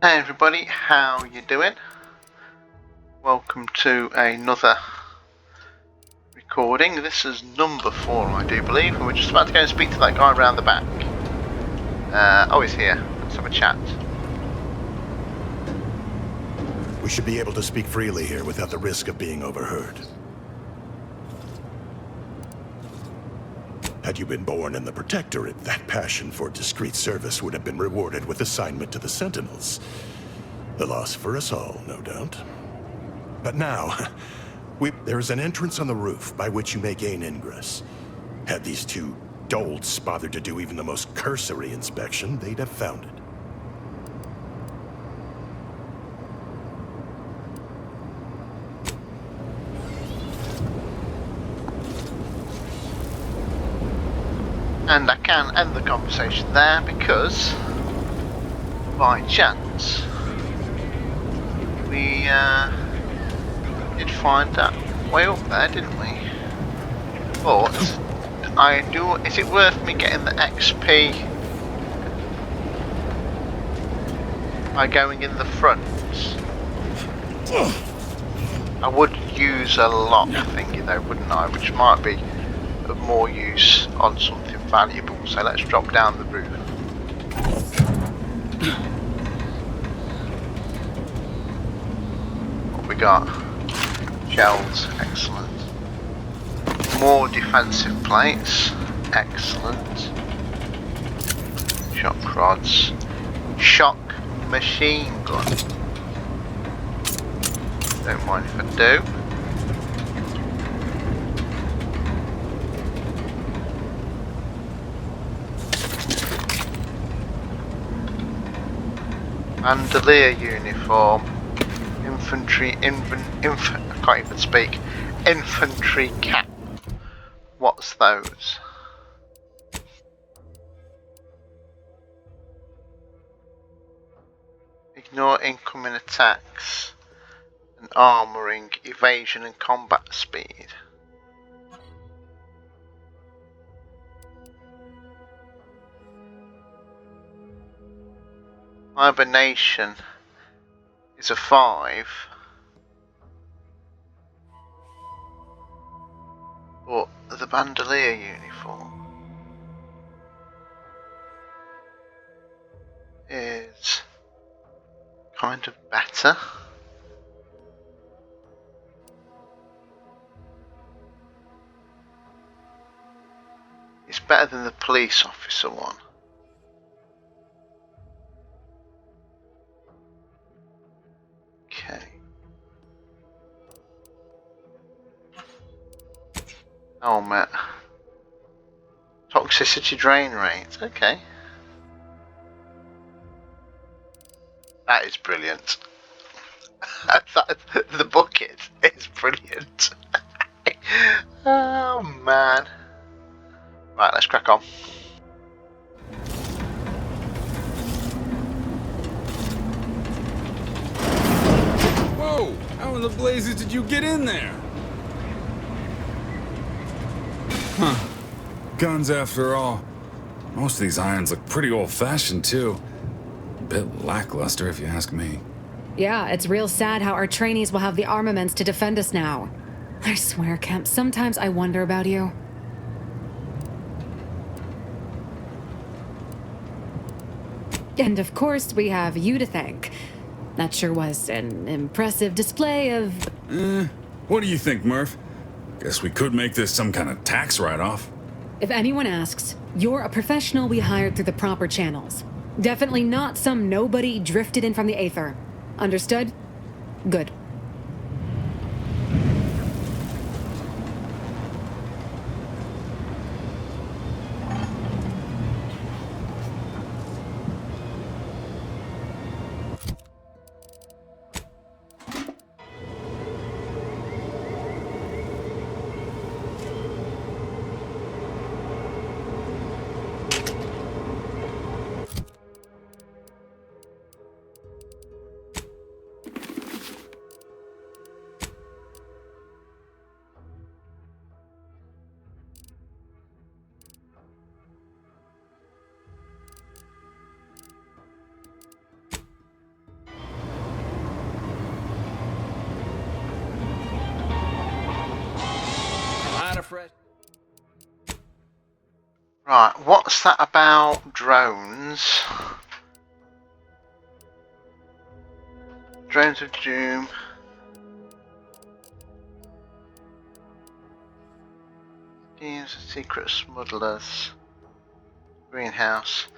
Hey everybody, how you doing? Welcome to another recording. This is number 4, I do believe, and we're just about to go and speak to that guy around the back. He's here. Let's have a chat. We should be able to speak freely here without the risk of being overheard. Had you been born in the Protectorate, that passion for discreet service would have been rewarded with assignment to the Sentinels. A loss for us all, no doubt. But now, there is an entrance on the roof by which you may gain ingress. Had these two dolts bothered to do even the most cursory inspection, they'd have found it. And I can end the conversation there because, by chance, we did find that way up there, didn't we? But is it worth me getting the XP by going in the front? I would use a lock thingy though, wouldn't I? Which might be of more use on something valuable. So let's drop down the roof. What we got? Shells, excellent. More defensive plates, excellent. Shock rods. Shock machine gun. Don't mind if I do. Bandolier uniform. Infantry, I can't even speak. Infantry cap. What's those? Ignore incoming attacks. And armoring, evasion and combat speed. Hibernation is a 5. But the bandolier uniform is kind of better. It's better than the police officer one. Okay. Helmet. Toxicity drain rate. Okay. That is brilliant. The bucket is brilliant. Oh man. Right, let's crack on. Whoa! How in the blazes did you get in there? Huh. Guns after all. Most of these irons look pretty old-fashioned, too. A bit lackluster, if you ask me. Yeah, it's real sad how our trainees will have the armaments to defend us now. I swear, Kemp, sometimes I wonder about you. And of course, we have you to thank. That sure was an impressive display of... What do you think, Murph? Guess we could make this some kind of tax write-off. If anyone asks, you're a professional we hired through the proper channels. Definitely not some nobody drifted in from the Aether. Understood? Good. Right, what's that about drones? Drones of Doom. Teams of secret smugglers. Greenhouse.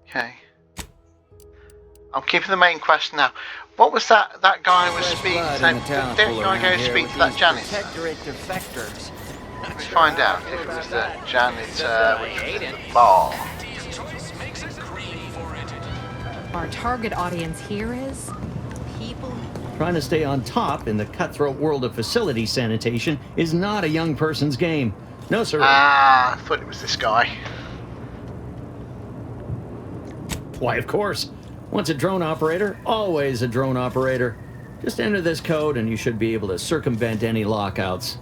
Okay. I'm keeping the main quest now. What was that guy was speaking to? Didn't I go speak to that janitor? Let me find out if it was the janitor which was in the bar. Our target audience here is people. Trying to stay on top in the cutthroat world of facility sanitation is not a young person's game. No, sir. I thought it was this guy. Why, of course. Once a drone operator, always a drone operator. Just enter this code and you should be able to circumvent any lockouts.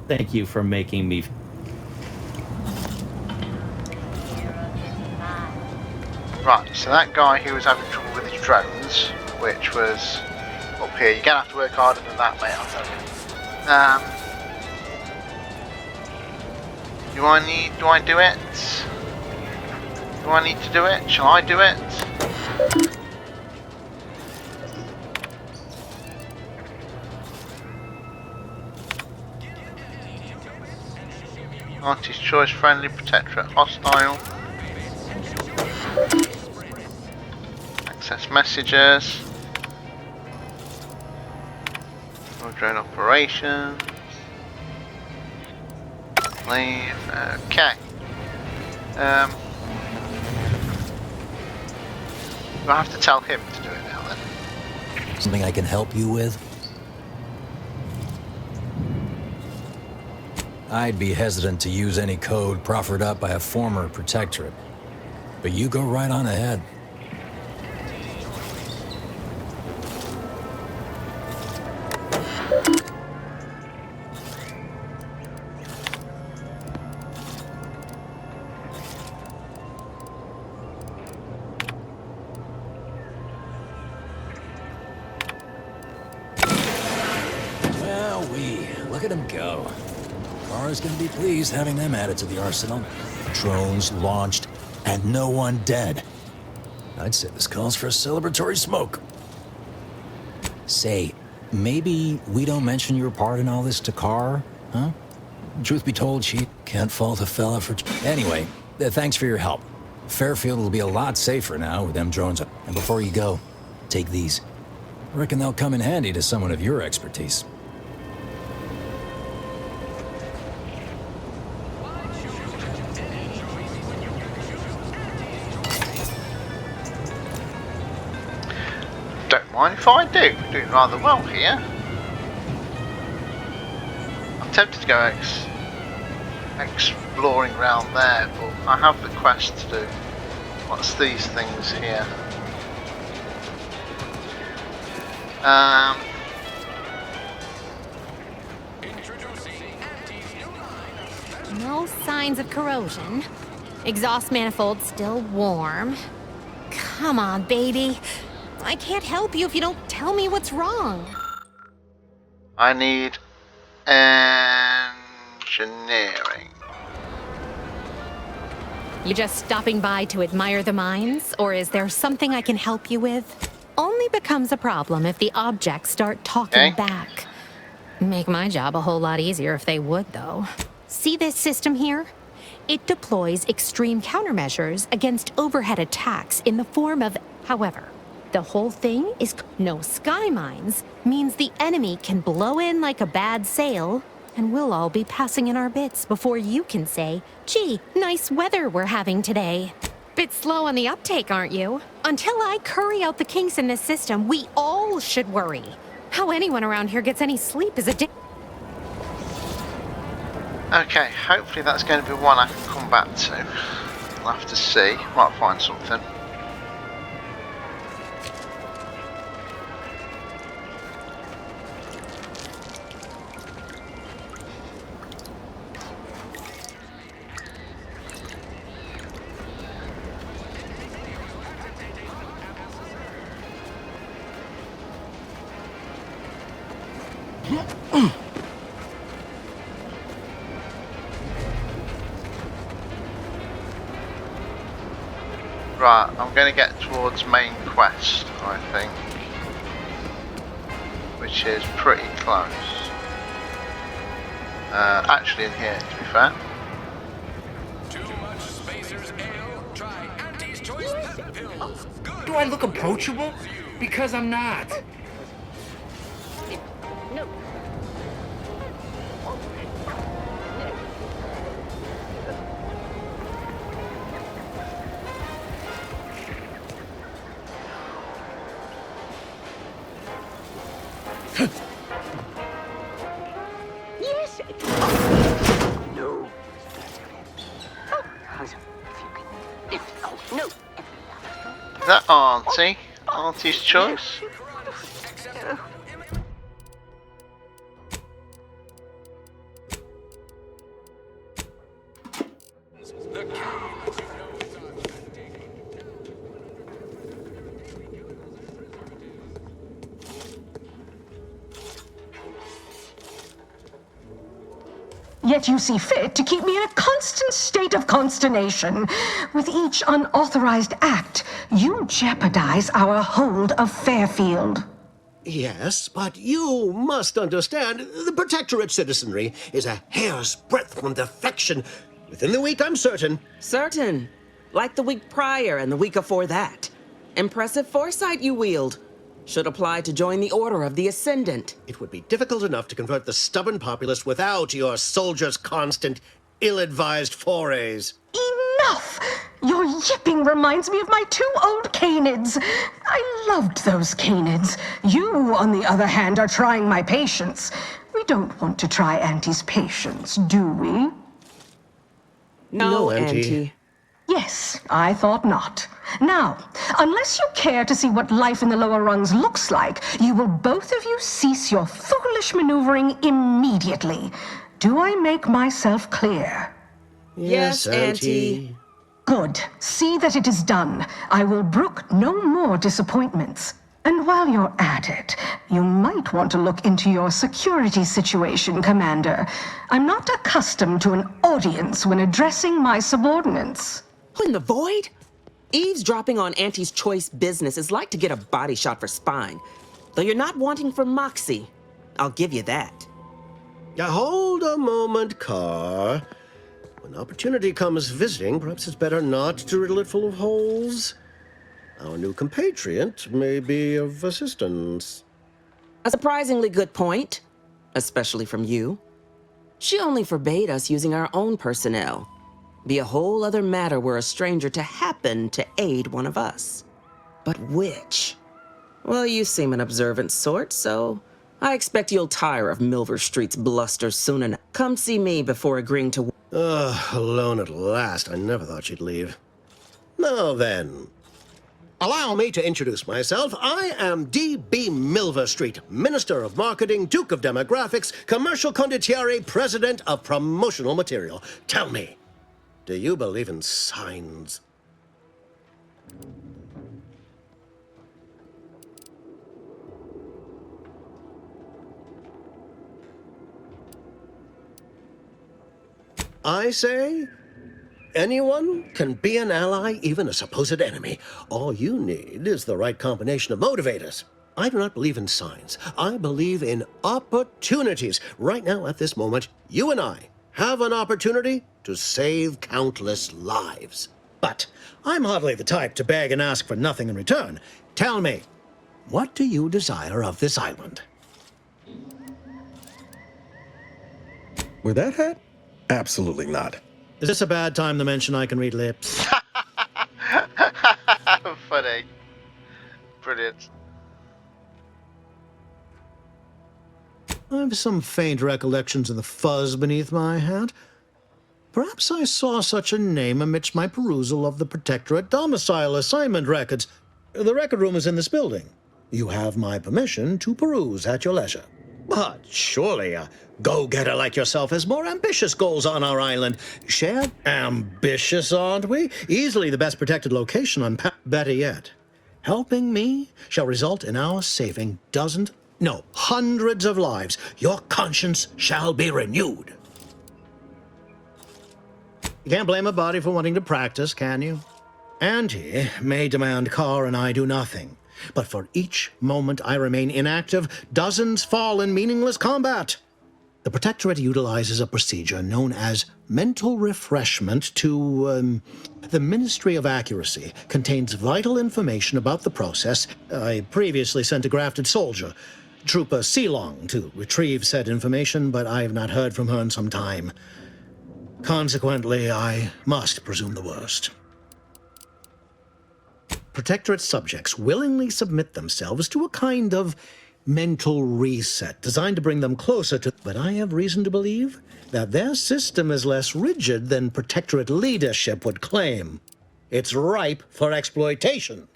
Thank you for making me... Right, so that guy who was having trouble with his drones, which was up here, you're gonna have to work harder than that, mate, I'll tell you. Do I do it? Do I need to do it? Shall I do it? Artist choice, friendly, protectorate, hostile. Access messages. Drone operations. Leave. Okay. Do I have to tell him to do it now then? Something I can help you with? I'd be hesitant to use any code proffered up by a former protectorate. But you go right on ahead. Look at them go. Kara's gonna be pleased having them added to the arsenal. Drones launched, and no one dead. I'd say this calls for a celebratory smoke. Say, maybe we don't mention your part in all this to Kara, huh? Truth be told, she can't fault a fella for... Anyway, thanks for your help. Fairfield will be a lot safer now with them drones up. And before you go, take these. I reckon they'll come in handy to someone of your expertise. Don't mind if I do. We're doing rather well here. I'm tempted to go exploring around there, but I have the quest to do. What's these things here? No signs of corrosion. Exhaust manifold still warm. Come on, baby. I can't help you if you don't tell me what's wrong. I need engineering. You just stopping by to admire the mines, or is there something I can help you with? Only becomes a problem if the objects start talking back. Make my job a whole lot easier if they would, though. See this system here? It deploys extreme countermeasures against overhead attacks in the form of... However, the whole thing is no sky mines means the enemy can blow in like a bad sail, and we'll all be passing in our bits before you can say, gee, nice weather we're having today. Bit slow on the uptake, aren't you? Until I curry out the kinks in this system, we all should worry. How anyone around here gets any sleep is a Okay, hopefully that's going to be one I can come back to. We'll have to see. Might find something. Right, I'm going to get towards main quest, I think, which is pretty close. Actually in here, to be fair. Too much Spacer's Ale? Try Auntie's Choice Pep Pills. Good. Do I look approachable? Because I'm not. Yes. No. No. Is that Auntie? Auntie's Choice? Yet you see fit to keep me in a constant state of consternation. With each unauthorized act, you jeopardize our hold of Fairfield. Yes, but you must understand, the Protectorate citizenry is a hair's breadth from defection. Within the week, I'm certain. Certain. Like the week prior and the week before that. Impressive foresight you wield. Should apply to join the Order of the Ascendant. It would be difficult enough to convert the stubborn populace without your soldiers' constant, ill-advised forays. Enough! Your yipping reminds me of my 2 old canids. I loved those canids. You, on the other hand, are trying my patience. We don't want to try Auntie's patience, do we? No, Auntie. Auntie. Yes, I thought not. Now, unless you care to see what life in the lower rungs looks like, you will both of you cease your foolish maneuvering immediately. Do I make myself clear? Yes, Auntie. Good. See that it is done. I will brook no more disappointments. And while you're at it, you might want to look into your security situation, Commander. I'm not accustomed to an audience when addressing my subordinates. In the void? Eavesdropping on Auntie's Choice business is like to get a body shot for spine. Though you're not wanting for moxie. I'll give you that. Now, hold a moment, Carr. When opportunity comes visiting, perhaps it's better not to riddle it full of holes. Our new compatriot may be of assistance. A surprisingly good point. Especially from you. She only forbade us using our own personnel. Be a whole other matter were a stranger to happen to aid one of us. But which? Well, you seem an observant sort, so I expect you'll tire of Milver Street's bluster soon enough. Come see me before agreeing to... Alone at last. I never thought she'd leave. Now then, allow me to introduce myself. I am D.B. Milver Street, Minister of Marketing, Duke of Demographics, Commercial Condottiere, President of Promotional Material. Tell me, do you believe in signs? I say, anyone can be an ally, even a supposed enemy. All you need is the right combination of motivators. I do not believe in signs. I believe in opportunities. Right now, at this moment, you and I have an opportunity to save countless lives. But I'm hardly the type to beg and ask for nothing in return. Tell me, what do you desire of this island? With that hat? Absolutely not. Is this a bad time to mention I can read lips? Funny. Brilliant. I've some faint recollections of the fuzz beneath my hat. Perhaps I saw such a name amidst my perusal of the Protectorate domicile assignment records. The record room is in this building. You have my permission to peruse at your leisure. But surely a go-getter like yourself has more ambitious goals on our island. Shared? Ambitious, aren't we? Easily the best protected location on better yet. Helping me shall result in our saving dozens No, hundreds of lives. Your conscience shall be renewed. You can't blame a body for wanting to practice, can you? Auntie may demand Carr and I do nothing, but for each moment I remain inactive, dozens fall in meaningless combat. The Protectorate utilizes a procedure known as mental refreshment to, the Ministry of Accuracy contains vital information about the process. I previously sent a grafted soldier, Trooper Sealong, to retrieve said information, but I have not heard from her in some time. Consequently, I must presume the worst. Protectorate subjects willingly submit themselves to a kind of mental reset designed to bring them closer to... But I have reason to believe that their system is less rigid than Protectorate leadership would claim. It's ripe for exploitation.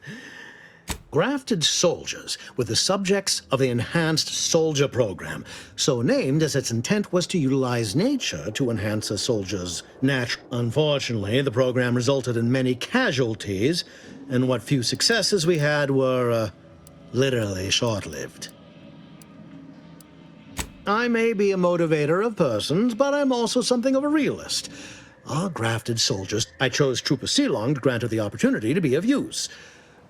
Grafted soldiers were the subjects of the Enhanced Soldier Program, so named as its intent was to utilize nature to enhance a soldier's natural. Unfortunately, the program resulted in many casualties, and what few successes we had were, literally short-lived. I may be a motivator of persons, but I'm also something of a realist. Our grafted soldiers, I chose Trooper Sealong to grant her the opportunity to be of use.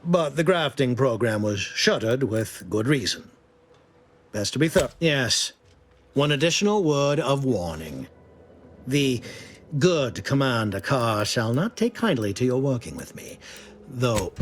But the grafting program was shuttered with good reason. Best to be thorough. Yes. One additional word of warning. The good Commander Carr shall not take kindly to your working with me, though...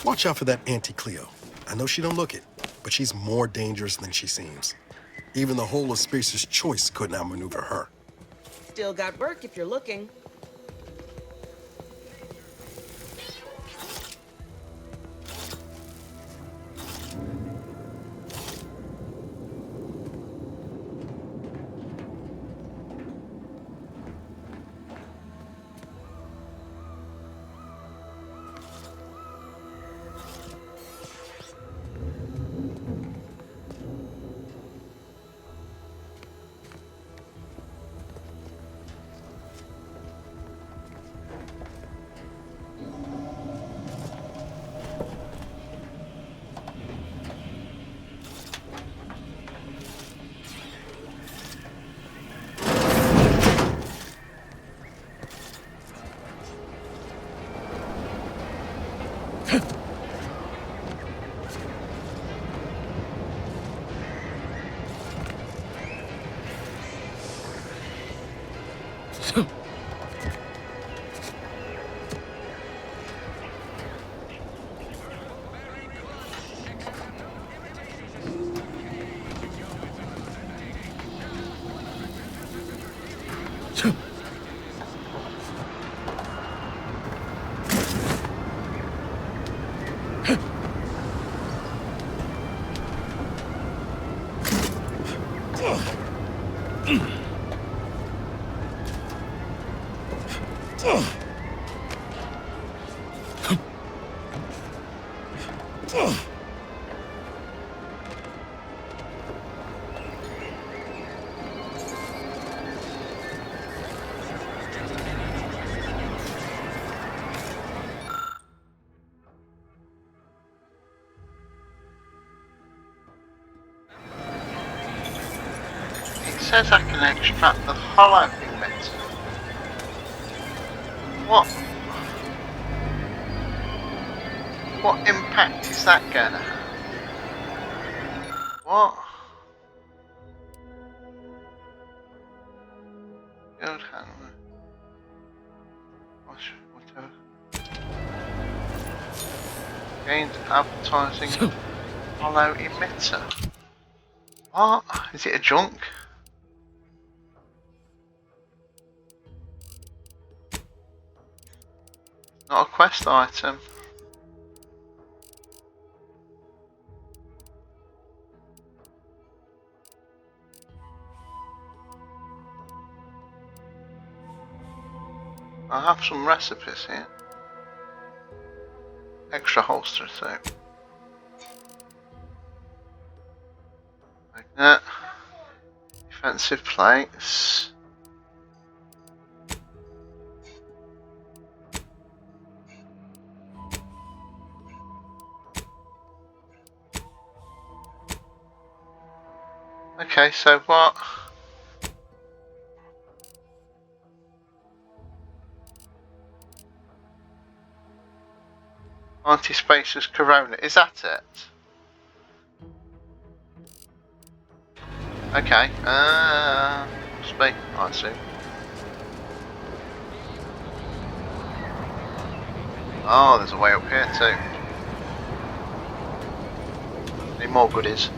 Watch out for that Auntie Cleo. I know she don't look it, but she's more dangerous than she seems. Even the whole of Spacer's Choice couldn't outmaneuver her. Still got work if you're looking. It says I can extract the hollow emitter. What? What impact is that gonna have? What? Good handler. Whatever. Gained advertising hollow emitter. What? Is it a junk? Not a quest item. I have some recipes here. Extra holster too. Like that. Defensive plates. Okay, so what? Anti-Spacers Corona, is that it? Okay, must be, I assume. Oh, there's a way up here too. Need more goodies.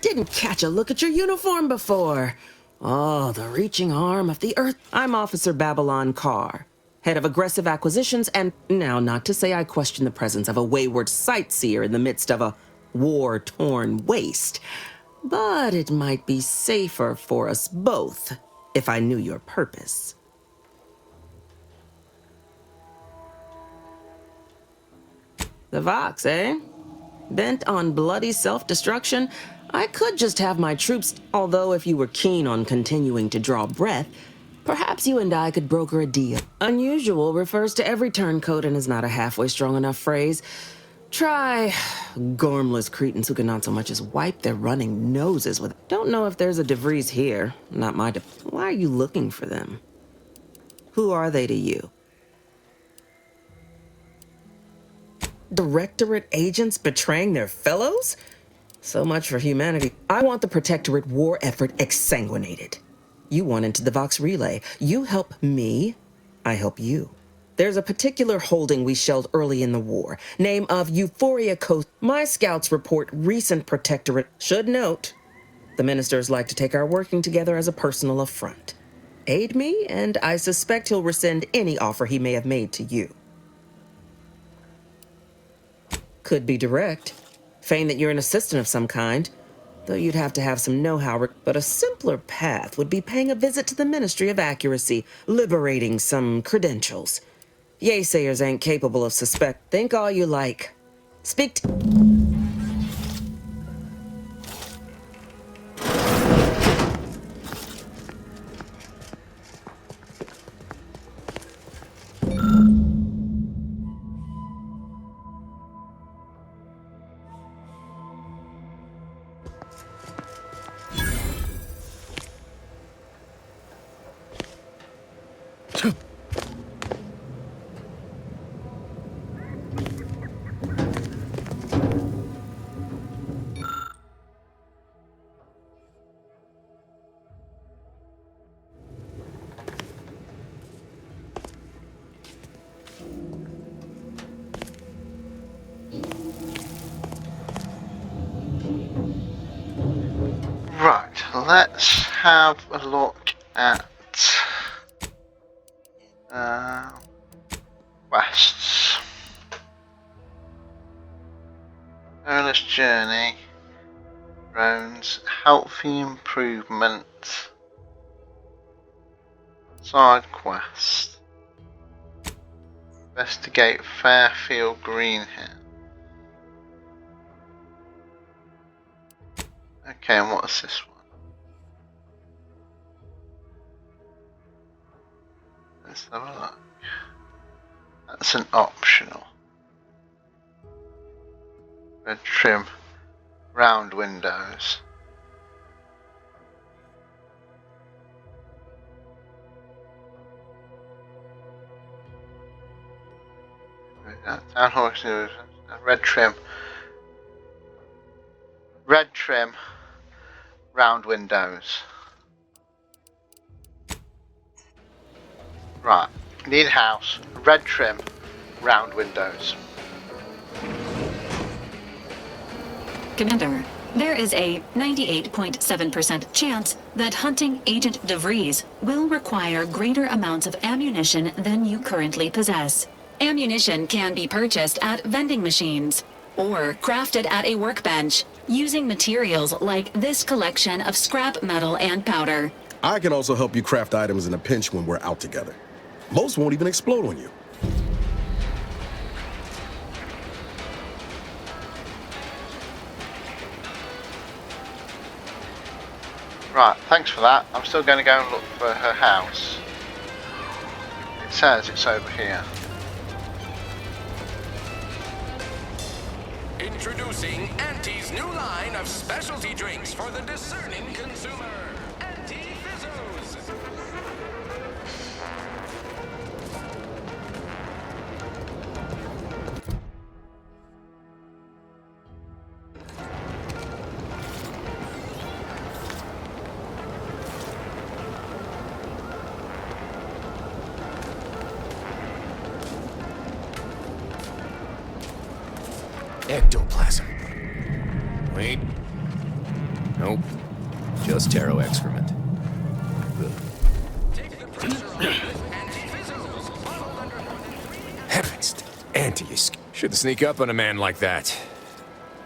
Didn't catch a look at your uniform before. Oh, the reaching arm of the earth. I'm Officer Babylon Carr, head of aggressive acquisitions, and now not to say I question the presence of a wayward sightseer in the midst of a war-torn waste, but it might be safer for us both if I knew your purpose. The Vox, eh? Bent on bloody self-destruction? I could just have my troops, although if you were keen on continuing to draw breath, perhaps you and I could broker a deal. Unusual refers to every turncoat and is not a halfway strong enough phrase. Try gormless cretins who can not so much as wipe their running noses with... Don't know if there's a DeVries here. Not my Why are you looking for them? Who are they to you? Directorate agents betraying their fellows? So much for humanity. I want the Protectorate war effort exsanguinated. You want into the Vox Relay. You help me, I help you. There's a particular holding we shelled early in the war, name of Euphoria Coast. My scouts report recent Protectorate. Should note, the ministers like to take our working together as a personal affront. Aid me, and I suspect he'll rescind any offer he may have made to you. Could be direct. Feign that you're an assistant of some kind, though you'd have to have some know-how. But a simpler path would be paying a visit to the Ministry of Accuracy, liberating some credentials. Yaysayers ain't capable of suspect. Think all you like. Speak to... Right, let's have a look at quests. Earnest Journey, drones, healthy improvement, side quest, investigate Fairfield Greenhouse. Okay, and what's this one? Let's have a look. That's an optional. Red trim, round windows. Town hall, red trim, round windows. Right, need a house, red trim, round windows. Commander, there is a 98.7% chance that hunting Agent DeVries will require greater amounts of ammunition than you currently possess. Ammunition can be purchased at vending machines or crafted at a workbench using materials like this collection of scrap metal and powder. I can also help you craft items in a pinch when we're out together. Most won't even explode on you. Right, thanks for that. I'm still going to go and look for her house. It says it's over here. Introducing Auntie's new line of specialty drinks for the discerning consumer. Auntie Fizzos. Ectoplasm. Wait. Nope. Just taro excrement. Heavens, Auntie, should sneak up on a man like that.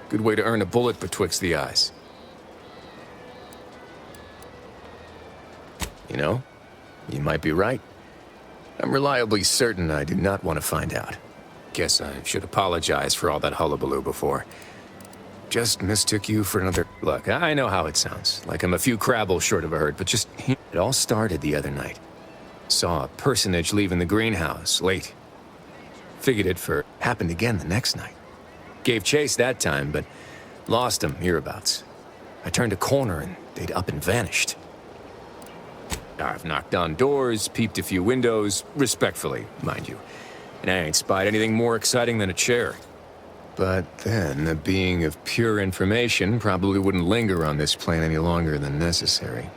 Good way to earn a bullet betwixt the eyes. You know, you might be right. I'm reliably certain I do not want to find out. Guess I should apologize for all that hullabaloo before. Just mistook you for another... Look, I know how it sounds, like I'm a few crabbles short of a hurt, but just... It all started the other night. Saw a personage leaving the greenhouse, late. Figured it for... Happened again the next night. Gave chase that time, but lost him hereabouts. I turned a corner and they'd up and vanished. I've knocked on doors, peeped a few windows, respectfully, mind you. And I ain't spied anything more exciting than a chair. But then, a being of pure information probably wouldn't linger on this plane any longer than necessary.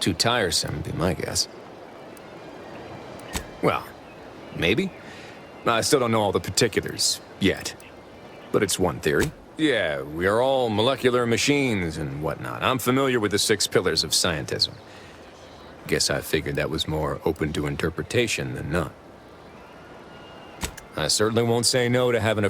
Too tiresome, would be my guess. Well, maybe. I still don't know all the particulars, yet. But it's one theory. Yeah, we are all molecular machines and whatnot. I'm familiar with the 6 pillars of scientism. Guess I figured that was more open to interpretation than not. I certainly won't say no to having a...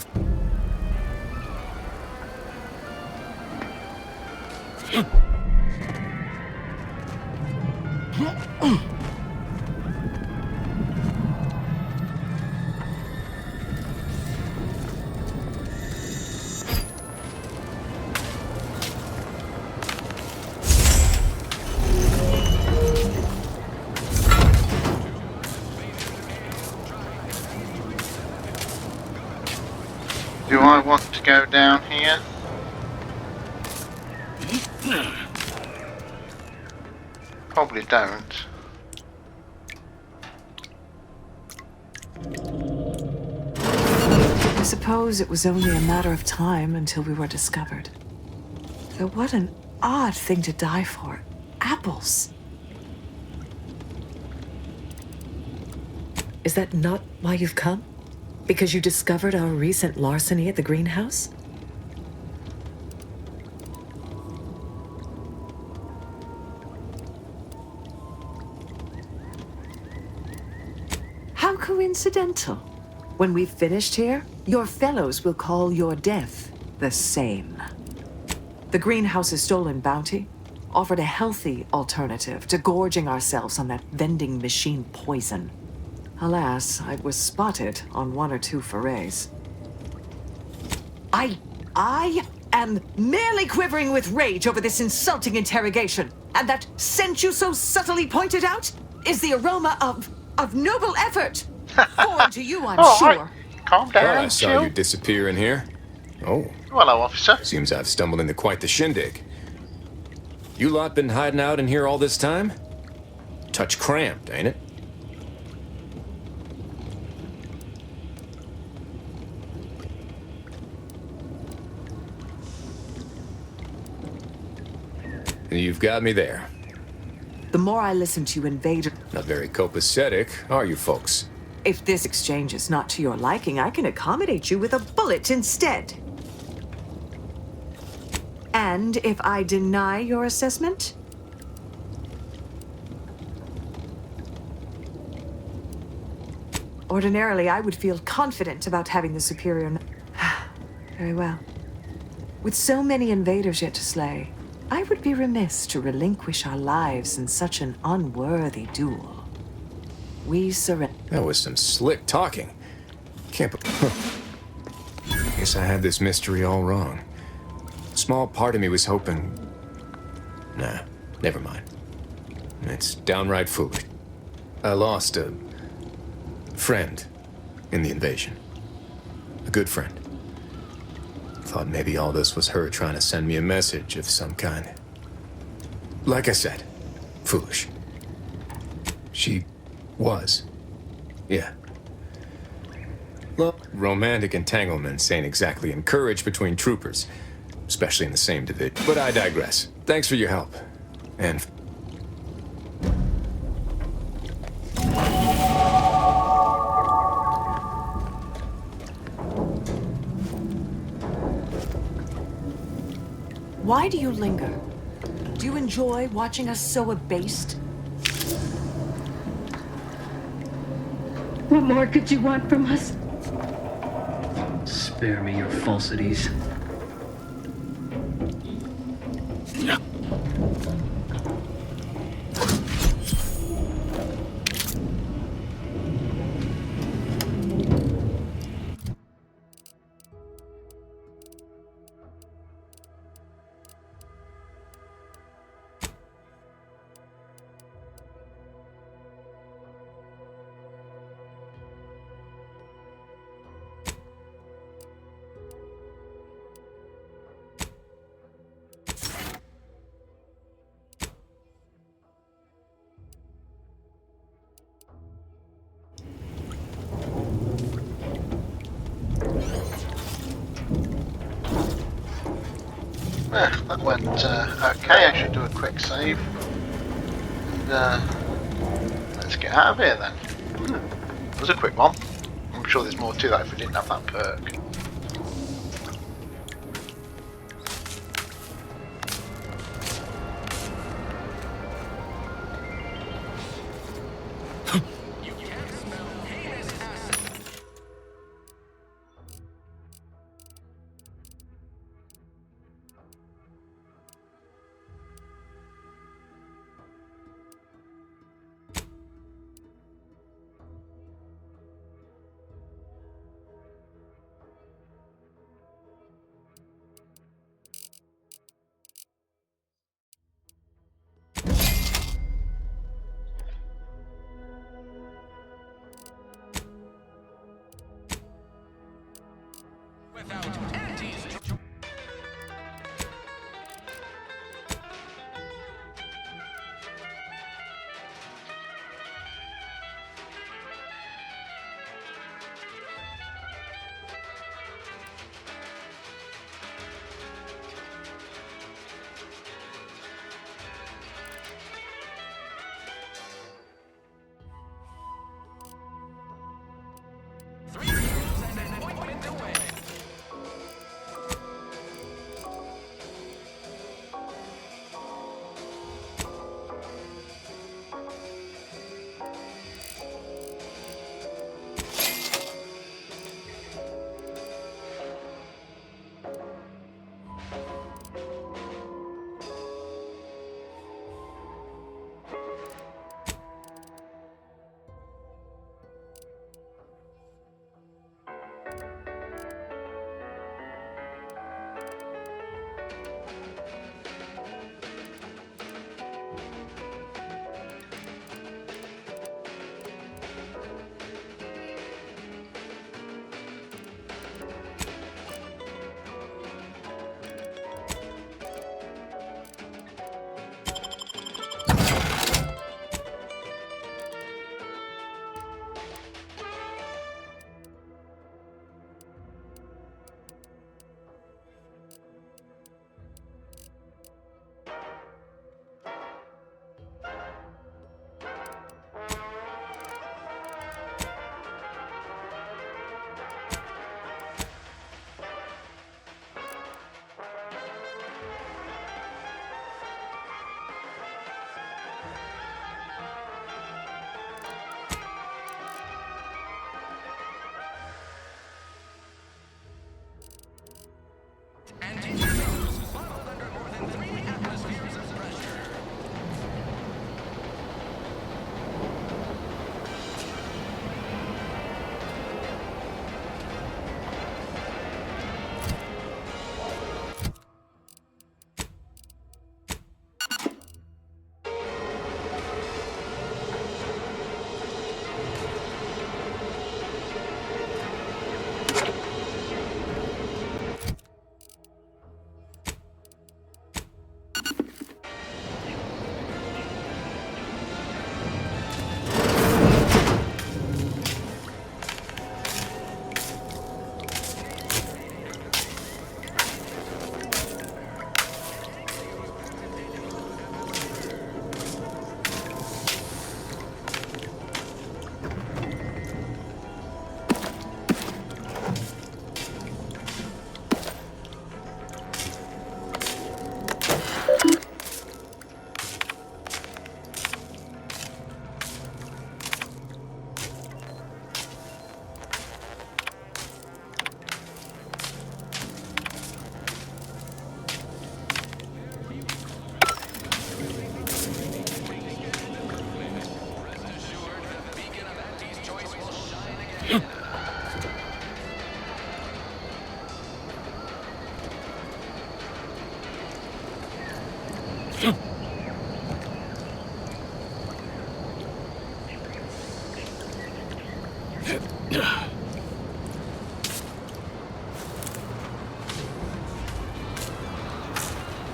Do I want to go down here? Probably don't. I suppose it was only a matter of time until we were discovered. Though what an odd thing to die for. Apples. Is that not why you've come? Because you discovered our recent larceny at the greenhouse? How coincidental. When we've finished here, your fellows will call your death the same. The greenhouse's stolen bounty offered a healthy alternative to gorging ourselves on that vending machine poison. Alas, I was spotted on 1 or 2 forays. I am merely quivering with rage over this insulting interrogation. And that scent you so subtly pointed out is the aroma of noble effort. Foreign to you, I'm sure. Right. Calm down, I saw chill. you disappear in here. Oh. Hello, officer. Seems I've stumbled into quite the shindig. You lot been hiding out in here all this time? Touch cramped, ain't it? You've got me there. The more I listen to you, Invader... Not very copacetic, are you folks? If this exchange is not to your liking, I can accommodate you with a bullet instead. And if I deny your assessment? Ordinarily, I would feel confident about having the superior... Very well. With so many invaders yet to slay, I would be remiss to relinquish our lives in such an unworthy duel. We surrender. That was some slick talking. Can't Guess I had this mystery all wrong. A small part of me was hoping... Nah, never mind. It's downright foolish. I lost a friend in the invasion. A good friend. Thought maybe all this was her trying to send me a message of some kind. Like I said, foolish. She was. Yeah. Well, romantic entanglements ain't exactly encouraged between troopers, especially in the same division. But I digress. Thanks for your help. And... Why do you linger? Do you enjoy watching us so abased? What more could you want from us? Spare me your falsities. That went okay. I should do a quick save. And, let's get out of here then. It was a quick one. I'm sure there's more to that if we didn't have that perk.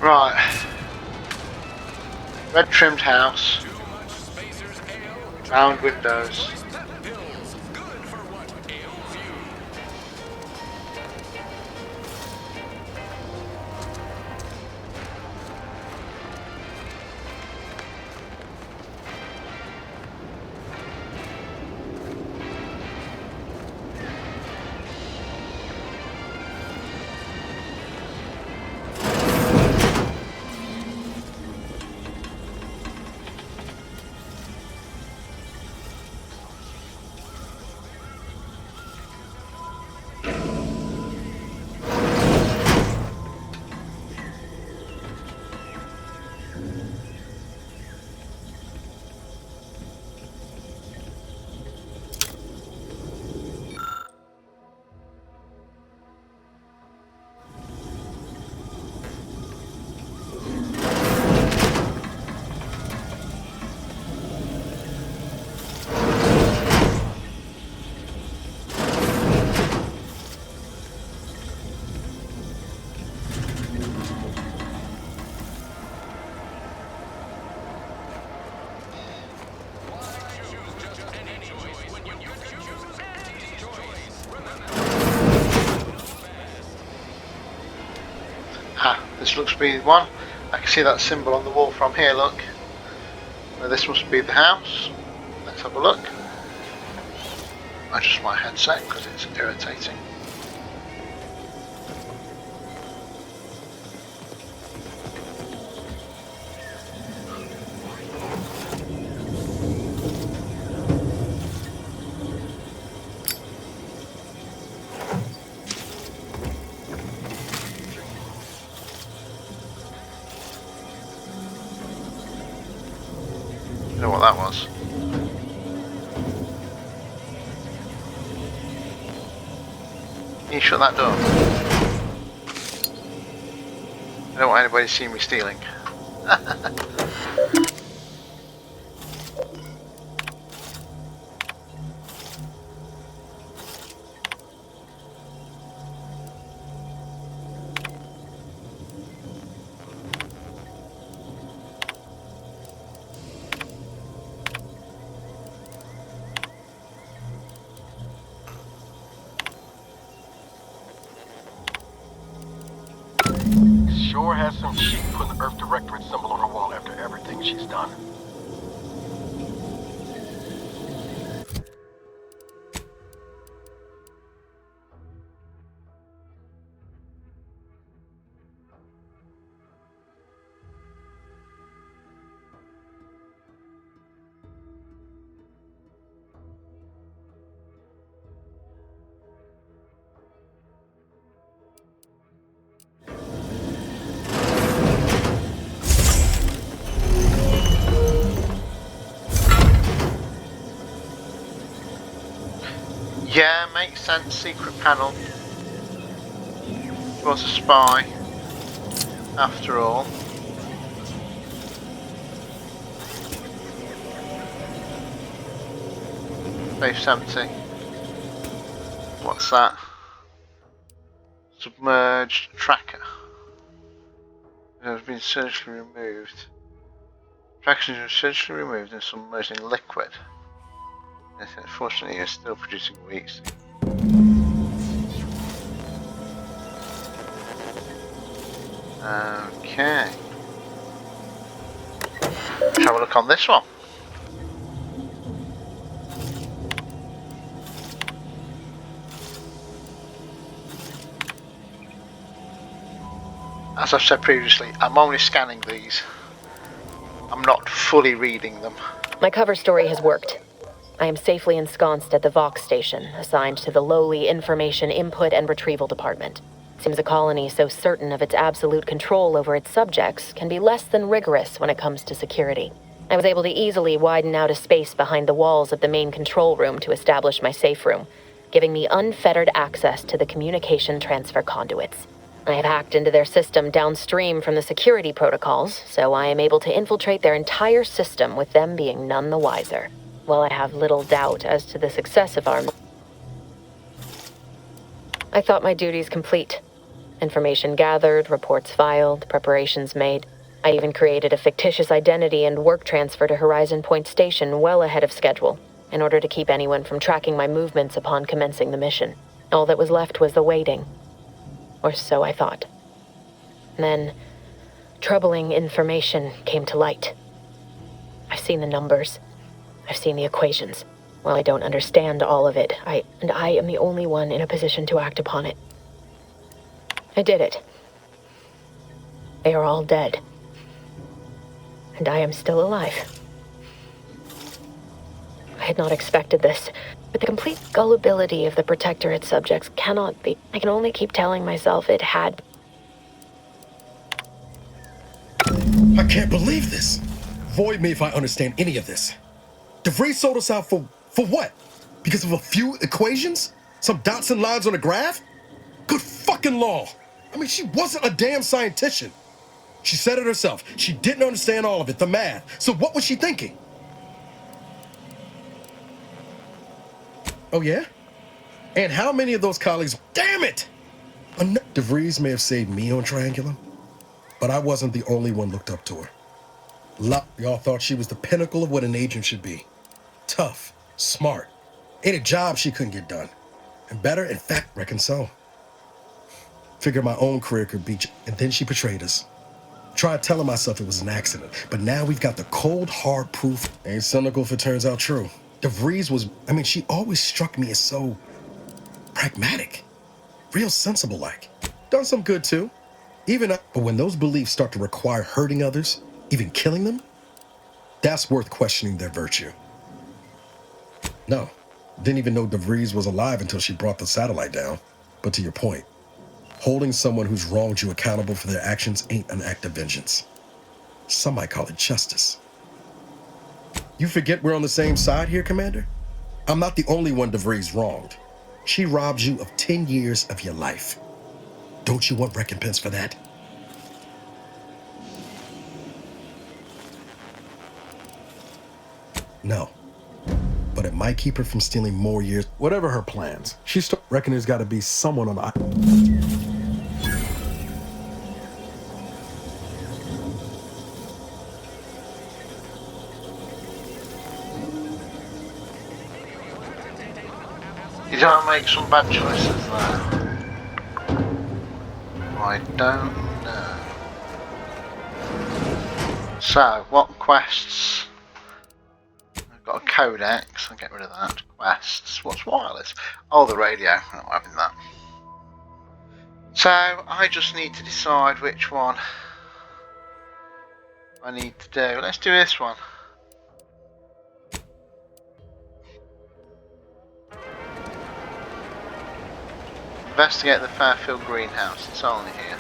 Right. Red trimmed house. Round windows. This looks to be one. I can see that symbol on the wall from here, look. Now this must be the house. Let's have a look. Adjust my headset because it's irritating. What that was. Can you shut that door? I don't want anybody to see me stealing. Sure has some chic putting the Earth Directorate symbol on her wall after everything she's done. Yeah, makes sense. Secret panel. She was a spy, after all. Safe's empty. What's that? Submerged tracker. It has been surgically removed. Traction has been surgically removed and submerged in liquid. Unfortunately, it's still producing weeks. Okay. Let's have a look on this one. As I've said previously, I'm only scanning these. I'm not fully reading them. My cover story has worked. I am safely ensconced at the Vox station, assigned to the lowly Information Input and Retrieval Department. Seems a colony so certain of its absolute control over its subjects can be less than rigorous when it comes to security. I was able to easily widen out a space behind the walls of the main control room to establish my safe room, giving me unfettered access to the communication transfer conduits. I have hacked into their system downstream from the security protocols, so I am able to infiltrate their entire system with them being none the wiser. While I have little doubt as to the success of our... I thought my duties complete. Information gathered, reports filed, preparations made. I even created a fictitious identity and work transfer to Horizon Point Station well ahead of schedule, in order to keep anyone from tracking my movements upon commencing the mission. All that was left was the waiting. Or so I thought. Then, troubling information came to light. I've seen the numbers. I've seen the equations. While I don't understand all of it, I am the only one in a position to act upon it. I did it. They are all dead. And I am still alive. I had not expected this, but the complete gullibility of the Protectorate subjects cannot be. I can only keep telling myself it had. I can't believe this. Void me if I understand any of this. DeVries sold us out for what? Because of a few equations? Some dots and lines on a graph? Good fucking law. I mean, she wasn't a damn scientist. She said it herself. She didn't understand all of it, the math. So what was she thinking? Oh, yeah? And how many of those colleagues... Damn it! DeVries may have saved me on Triangulum, but I wasn't the only one looked up to her. Y'all thought she was the pinnacle of what an agent should be. Tough, smart. Ain't a job she couldn't get done. And better, in fact, reckon so. Figured my own career could beat you, and then she betrayed us. Tried telling myself it was an accident, but now we've got the cold, hard proof. Ain't cynical if it turns out true. DeVries was, she always struck me as so pragmatic, real sensible-like. Done some good too, but when those beliefs start to require hurting others, even killing them, that's worth questioning their virtue. No, didn't even know DeVries was alive until she brought the satellite down. But to your point, holding someone who's wronged you accountable for their actions ain't an act of vengeance. Some might call it justice. You forget we're on the same side here, Commander? I'm not the only one DeVries wronged. She robbed you of 10 years of your life. Don't you want recompense for that? No. But it might keep her from stealing more years. Whatever her plans, she reckon there's got to be someone on the... You don't make some bad choices there. I don't know. So, what quests? I've got a codex, I'll get rid of that. Quests, what's wireless? Oh, the radio, I'm not having that. So, I just need to decide which one I need to do. Let's do this one. Investigate the Fairfield greenhouse. It's only here.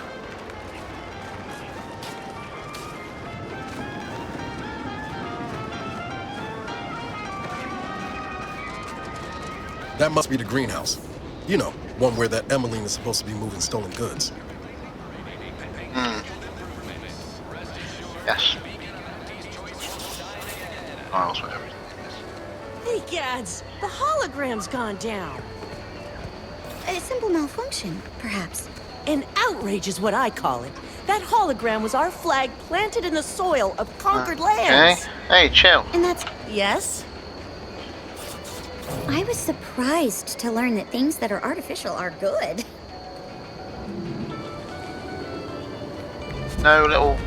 That must be the greenhouse. You know, one where that Emmeline is supposed to be moving stolen goods. Yes. Files for everything. Hey, Gads, the hologram's gone down. A simple malfunction, perhaps. An outrage is what I call it. That hologram was our flag planted in the soil of conquered lands. Hey, chill. And that's... Yes? I was surprised to learn that things that are artificial are good. No little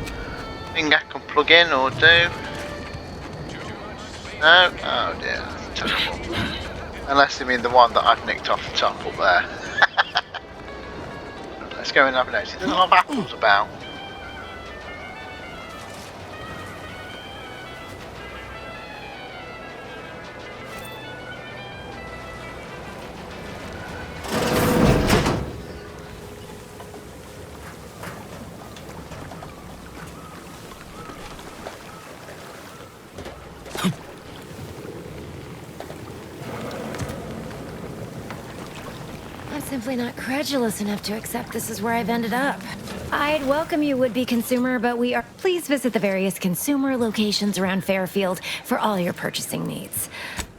thing I can plug in or do? No? Oh dear, that's terrible. Unless they mean the one that I've nicked off the top up there. Let's go and have a notice. There's a lot of apples about. simply not credulous enough to accept this is where I've ended up. I'd welcome you, would-be consumer, but we are... Please visit the various consumer locations around Fairfield for all your purchasing needs.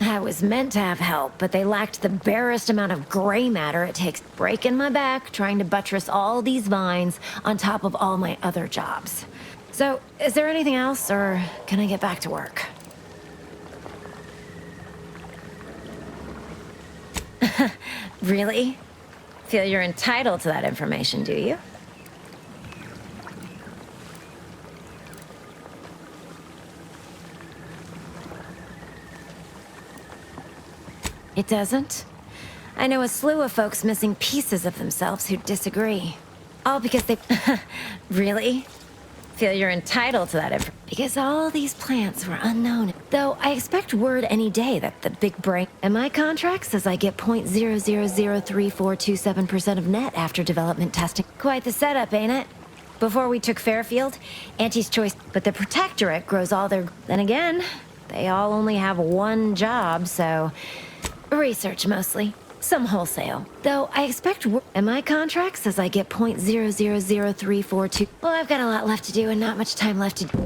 I was meant to have help, but they lacked the barest amount of gray matter it takes breaking my back trying to buttress all these vines on top of all my other jobs. So, is there anything else, or can I get back to work? Really? Feel you're entitled to that information, do you? It doesn't? I know a slew of folks missing pieces of themselves who disagree. All because they... Really? Feel you're entitled to that information? Because all these plants were unknown. Though I expect word any day that the big break... And my contract says I get 0.003427% of net after development testing. Quite the setup, ain't it? Before we took Fairfield, Auntie's choice... But the Protectorate grows all their... Then again, they all only have one job, so... Research mostly. Some wholesale. Though I expect and my contract says I get 0.000342. Well, I've got a lot left to do and not much time left to do.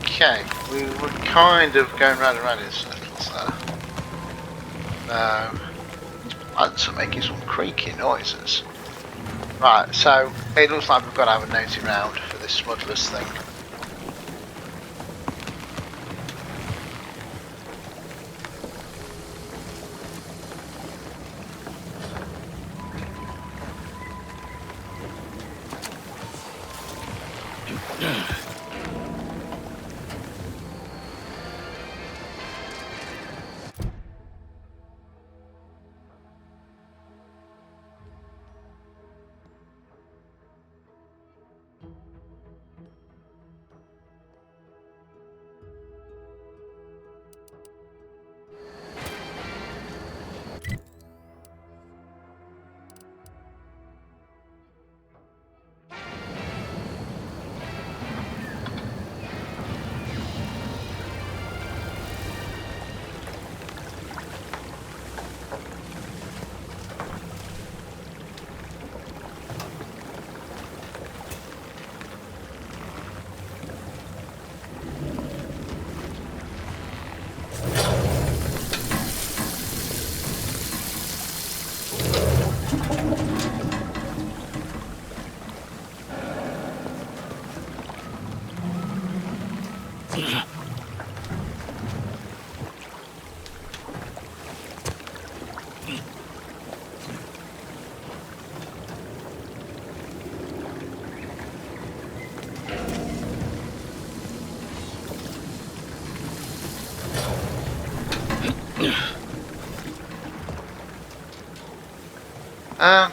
Okay, we were kind of going round and round in circles there. Plants are making some creaky noises. Right, so it looks like we've got to have a nosy round for this smugglers thing.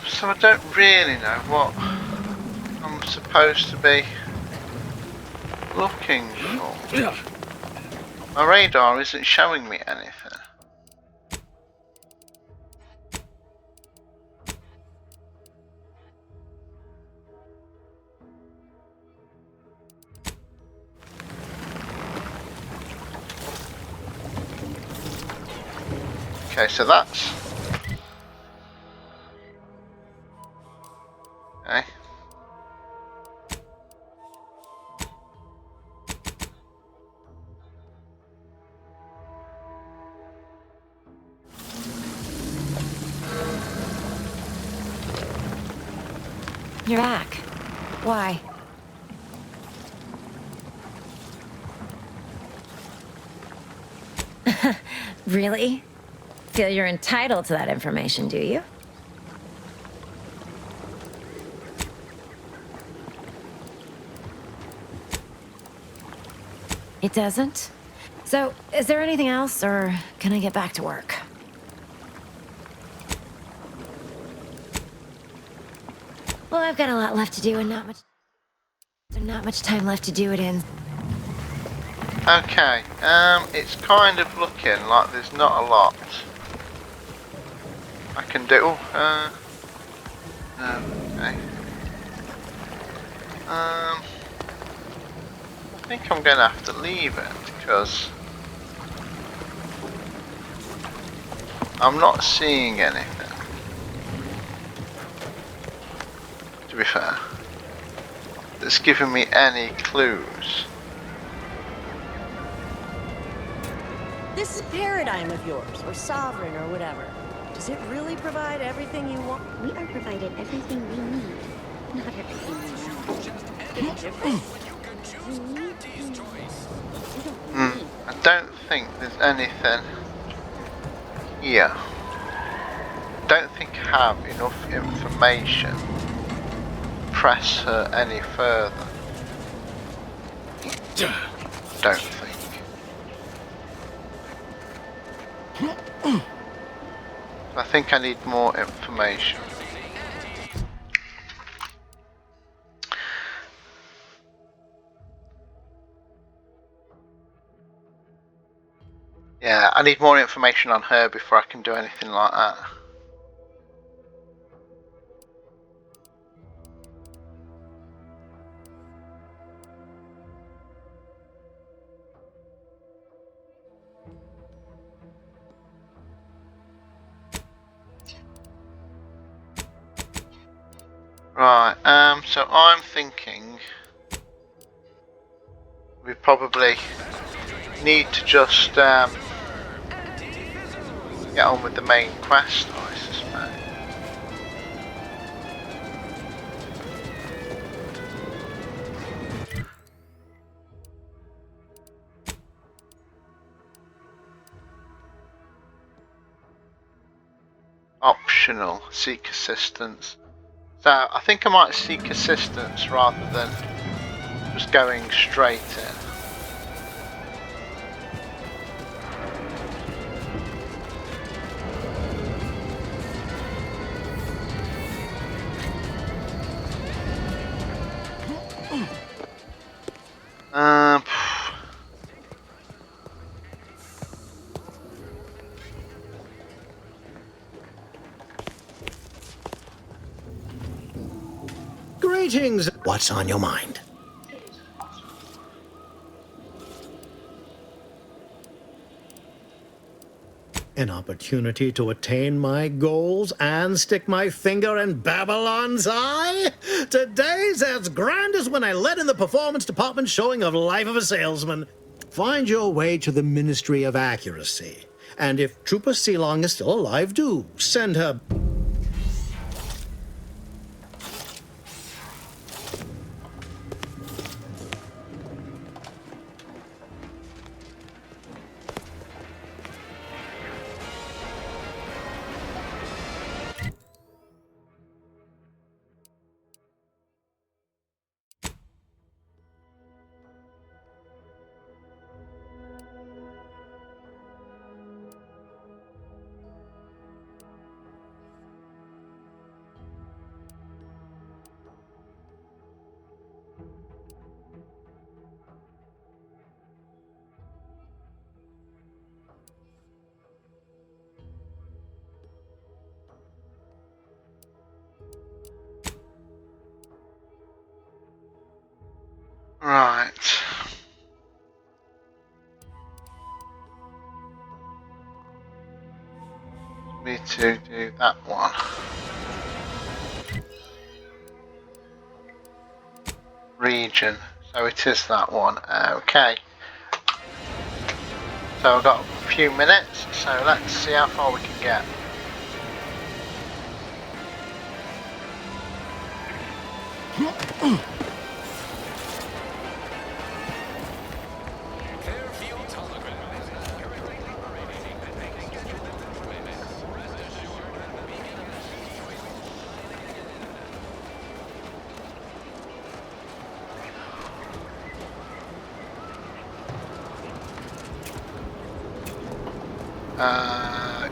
So I don't really know what I'm supposed to be looking for. My radar isn't showing me anything. Okay, so that's... Okay. You're back. Why? Really? Feel you're entitled to that information, do you? It doesn't? So, is there anything else, or can I get back to work? Well, I've got a lot left to do and not much time left to do it in. Okay, it's kind of looking like there's not a lot I can do. Okay. I think I'm going to have to leave it because I'm not seeing anything, to be fair, that's giving me any clues. This paradigm of yours, or sovereign, or whatever, does it really provide everything you want? We are provided everything we need, not everything we want. I don't think there's anything here. Don't think I have enough information to press her any further. Don't think. I think I need more information. Yeah, I need more information on her before I can do anything like that. Right, so I'm thinking we probably need to just get on with the main quest, I suspect. Optional, seek assistance. So I think I might seek assistance rather than just going straight in. Greetings. What's on your mind? An opportunity to attain my goals and stick my finger in Babylon's eye? Today's as grand as when I led in the performance department showing of Life of a Salesman. Find your way to the Ministry of Accuracy. And if Trooper Sealong is still alive, do send her... Right. Need to do that one. Region. So it is that one. Okay. So I've got a few minutes, so let's see how far we can get.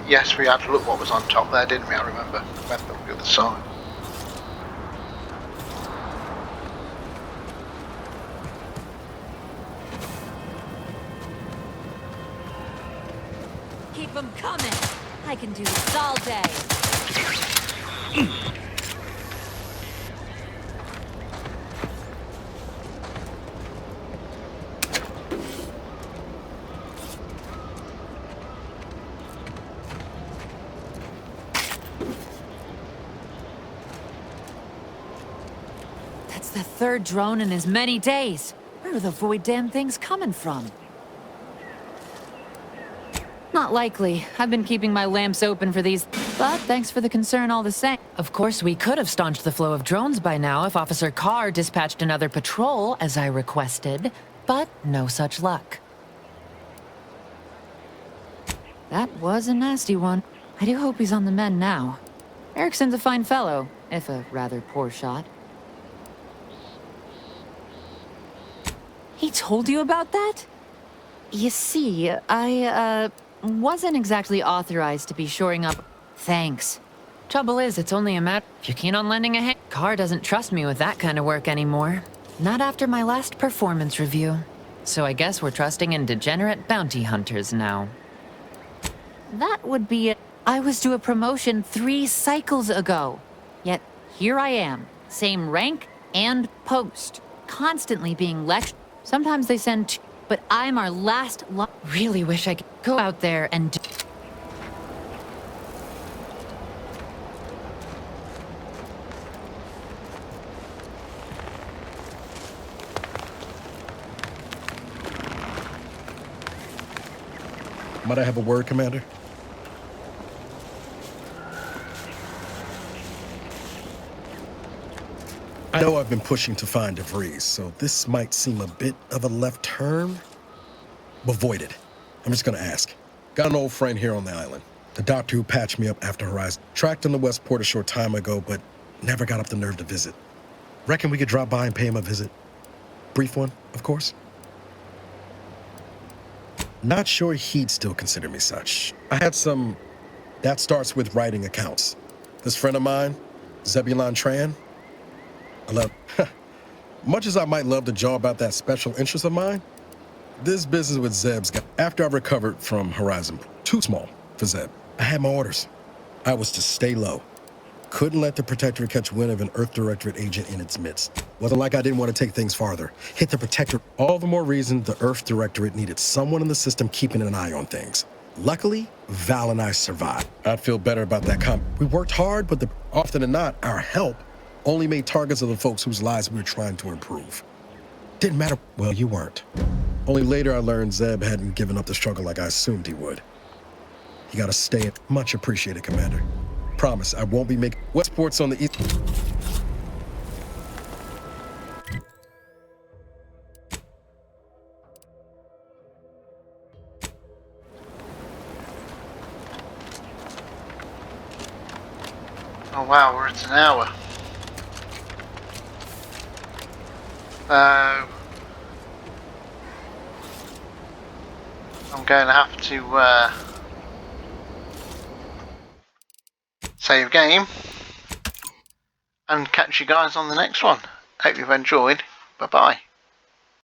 Yes, we had to look what was on top there, didn't we? I remember. Went up the other side. Keep them coming. I can do this all day. The third drone in as many days. Where are the void damn things coming from? Not likely. I've been keeping my lamps open for these, but thanks for the concern all the same. Of course, we could have staunched the flow of drones by now if Officer Carr dispatched another patrol, as I requested, but no such luck. That was a nasty one. I do hope he's on the mend now. Erickson's a fine fellow, if a rather poor shot. He told you about that? You see, I, wasn't exactly authorized to be shoring up. Thanks. Trouble is, it's only a matter if you're keen on lending a hand. Carr doesn't trust me with that kind of work anymore. Not after my last performance review. So I guess we're trusting in degenerate bounty hunters now. That would be it. I was due a promotion 3 cycles ago. Yet, here I am. Same rank and post. Constantly being lectured. Sometimes they send 2, but I'm our last Really wish I could go out there and do... Might I have a word, Commander? I know I've been pushing to find DeVries, so this might seem a bit of a left turn. But void it. I'm just gonna ask. Got an old friend here on the island. The doctor who patched me up after Horizon. Tracked in the Westport a short time ago, but never got up the nerve to visit. Reckon we could drop by and pay him a visit? Brief one, of course. Not sure he'd still consider me such. I had some... That starts with writing accounts. This friend of mine, Zebulon Tran, I love... Much as I might love to jaw about that special interest of mine, this business with Zeb's got... After I recovered from Horizon, too small for Zeb. I had my orders. I was to stay low. Couldn't let the Protectorate catch wind of an Earth Directorate agent in its midst. Wasn't like I didn't want to take things farther. Hit the Protectorate. All the more reason the Earth Directorate needed someone in the system keeping an eye on things. Luckily, Val and I survived. I'd feel better about that We worked hard, but often than not, our help only made targets of the folks whose lives we were trying to improve. Didn't matter. Well, you weren't. Only later I learned Zeb hadn't given up the struggle like I assumed he would. You gotta stay. Much appreciated, Commander. Promise, I won't be making Westport's on the east. Oh wow, we're at an hour. I'm going to have to save game and catch you guys on the next one. Hope you've enjoyed. Bye bye.